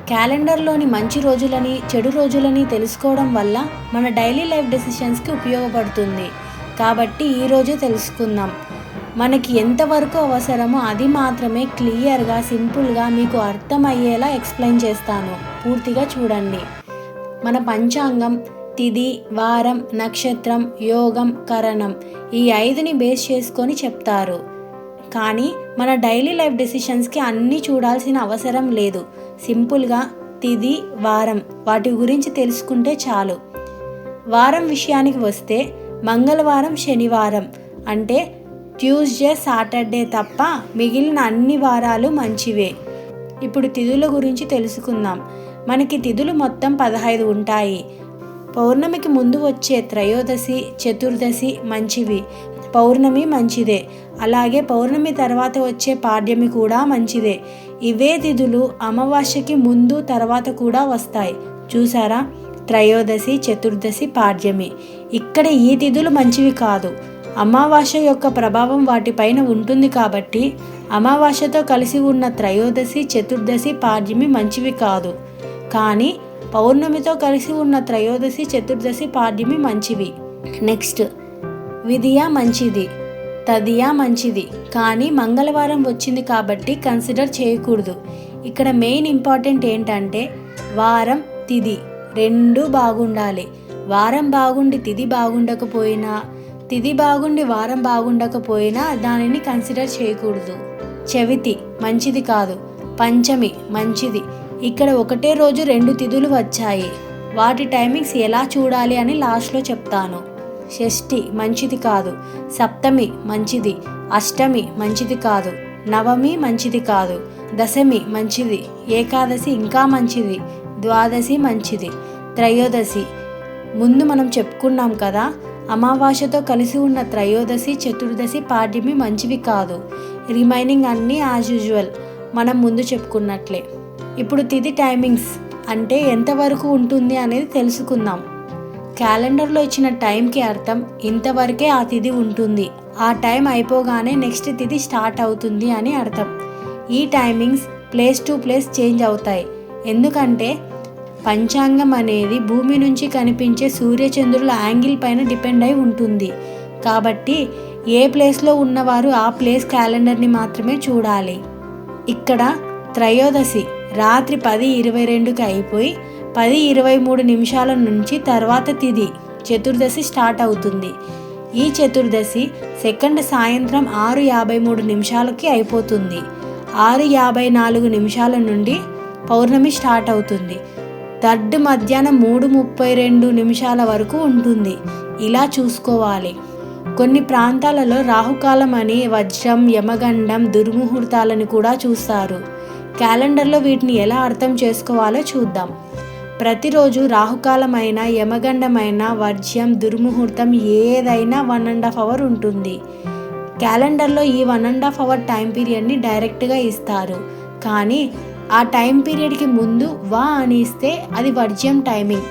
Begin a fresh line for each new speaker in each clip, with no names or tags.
క్యాలెండర్లోని మంచి రోజులని చెడు రోజులని తెలుసుకోవడం వల్ల మన డైలీ లైఫ్ డెసిషన్స్కి ఉపయోగపడుతుంది. కాబట్టి ఈరోజే తెలుసుకుందాం. మనకి ఎంతవరకు అవసరమో అది మాత్రమే క్లియర్గా సింపుల్గా మీకు అర్థమయ్యేలా ఎక్స్ప్లెయిన్ చేస్తాను. పూర్తిగా చూడండి. మన పంచాంగం తిథి, వారం, నక్షత్రం, యోగం, కరణం ఈ 5ని బేస్ చేసుకొని చెప్తారు. కానీ మన డైలీ లైఫ్ డెసిషన్స్కి అన్నీ చూడాల్సిన అవసరం లేదు. సింపుల్గా తిథి, వారం వాటి గురించి తెలుసుకుంటే చాలు. వారం విషయానికి వస్తే మంగళవారం, శనివారం అంటే ట్యూస్డే, సాటర్డే తప్ప మిగిలిన అన్ని వారాలు మంచివే. ఇప్పుడు తిథుల గురించి తెలుసుకుందాం. మనకి తిథులు మొత్తం 15 ఉంటాయి. పౌర్ణమికి ముందు వచ్చే త్రయోదశి, చతుర్దశి మంచివి. పౌర్ణమి మంచిదే. అలాగే పౌర్ణమి తర్వాత వచ్చే పాడ్యమి కూడా మంచిదే. ఇవే తిథులు అమావాస్యకి ముందు తర్వాత కూడా వస్తాయి. చూసారా? త్రయోదశి, చతుర్దశి, పాడ్యమి. ఇక్కడ ఈ తిథులు మంచివి కాదు. అమావాస్య యొక్క ప్రభావం వాటిపైన ఉంటుంది కాబట్టి అమావాస్యతో కలిసి ఉన్న త్రయోదశి, చతుర్దశి, పాడ్యమి మంచివి కాదు. కానీ పౌర్ణమితో కలిసి ఉన్న త్రయోదశి, చతుర్దశి, పాడ్యమి మంచివి. నెక్స్ట్ విధియ మంచిది, తదియ మంచిది. కానీ మంగళవారం వచ్చింది కాబట్టి కన్సిడర్ చేయకూడదు. ఇక్కడ మెయిన్ ఇంపార్టెంట్ ఏంటంటే వారం, తిథి రెండూ బాగుండాలి. వారం బాగుండి తిథి బాగుండకపోయినా, తిథి బాగుండి వారం బాగుండకపోయినా దానిని కన్సిడర్ చేయకూడదు. చవితి మంచిది కాదు. పంచమి మంచిది. ఇక్కడ ఒకటే రోజు 2 తిథులు వచ్చాయి. వాటి టైమింగ్స్ ఎలా చూడాలి అని లాస్ట్లో చెప్తాను. షష్ఠి మంచిది కాదు. సప్తమి మంచిది. అష్టమి మంచిది కాదు. నవమి మంచిది కాదు. దశమి మంచిది. ఏకాదశి ఇంకా మంచిది. ద్వాదశి మంచిది. త్రయోదశి ముందు మనం చెప్పుకున్నాం కదా, అమావాస్యతో కలిసి ఉన్న త్రయోదశి, చతుర్దశి, పాడ్యమి మంచివి కాదు. రిమైనింగ్ అన్నీ యాజ్ యూజువల్ మనం ముందు చెప్పుకున్నట్లే. ఇప్పుడు తిథి టైమింగ్స్ అంటే ఎంతవరకు ఉంటుంది అనేది తెలుసుకుందాం. క్యాలెండర్లో ఇచ్చిన టైంకి అర్థం ఇంతవరకే ఆ తిథి ఉంటుంది, ఆ టైం అయిపోగానే నెక్స్ట్ తిథి స్టార్ట్ అవుతుంది అని అర్థం. ఈ timings place to place change అవుతాయి. ఎందుకంటే పంచాంగం అనేది భూమి నుంచి కనిపించే సూర్యచంద్రుల యాంగిల్ పైన డిపెండ్ అయి ఉంటుంది. కాబట్టి ఏ ప్లేస్లో ఉన్నవారు ఆ ప్లేస్ క్యాలెండర్ని మాత్రమే చూడాలి. ఇక్కడ త్రయోదశి రాత్రి 10:22కి అయిపోయి 10:23 నుంచి తర్వాత తిథి చతుర్దశి స్టార్ట్ అవుతుంది. ఈ చతుర్దశి సెకండ్ సాయంత్రం 6:53కి అయిపోతుంది. 6:54 నుండి పౌర్ణమి స్టార్ట్ అవుతుంది. థర్డ్ మధ్యాహ్నం 3:32 వరకు ఉంటుంది. ఇలా చూసుకోవాలి. కొన్ని ప్రాంతాలలో రాహుకాలం అని వజ్రం, యమగండం, దుర్ముహూర్తాలని కూడా చూస్తారు. క్యాలెండర్లో వీటిని ఎలా అర్థం చేసుకోవాలో చూద్దాం. ప్రతిరోజు రాహుకాలమైన, యమగండమైన, వర్జ్యం, దుర్ముహూర్తం ఏదైనా 1.5 అవర్ ఉంటుంది. క్యాలెండర్లో ఈ 1.5 అవర్ టైం పీరియడ్ని డైరెక్ట్గా ఇస్తారు. కానీ ఆ టైం పీరియడ్కి ముందు వా అని ఇస్తే అది వర్జ్యం టైమింగ్,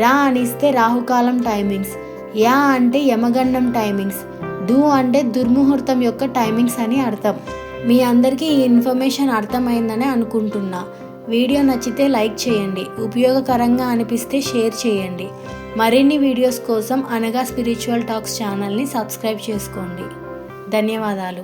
రా అని ఇస్తే రాహుకాలం టైమింగ్స్, యా అంటే యమగండం టైమింగ్స్, దు అంటే దుర్ముహూర్తం యొక్క టైమింగ్స్ అని అర్థం. మీ అందరికీ ఈ ఇన్ఫర్మేషన్ అర్థమైందని అనుకుంటున్నా. వీడియో నచ్చితే లైక్ చేయండి, ఉపయోగకరంగా అనిపిస్తే షేర్ చేయండి. మరిన్ని వీడియోస్ కోసం అనగా స్పిరిచువల్ టాక్స్ ఛానల్ని సబ్స్క్రైబ్ చేసుకోండి. ధన్యవాదాలు.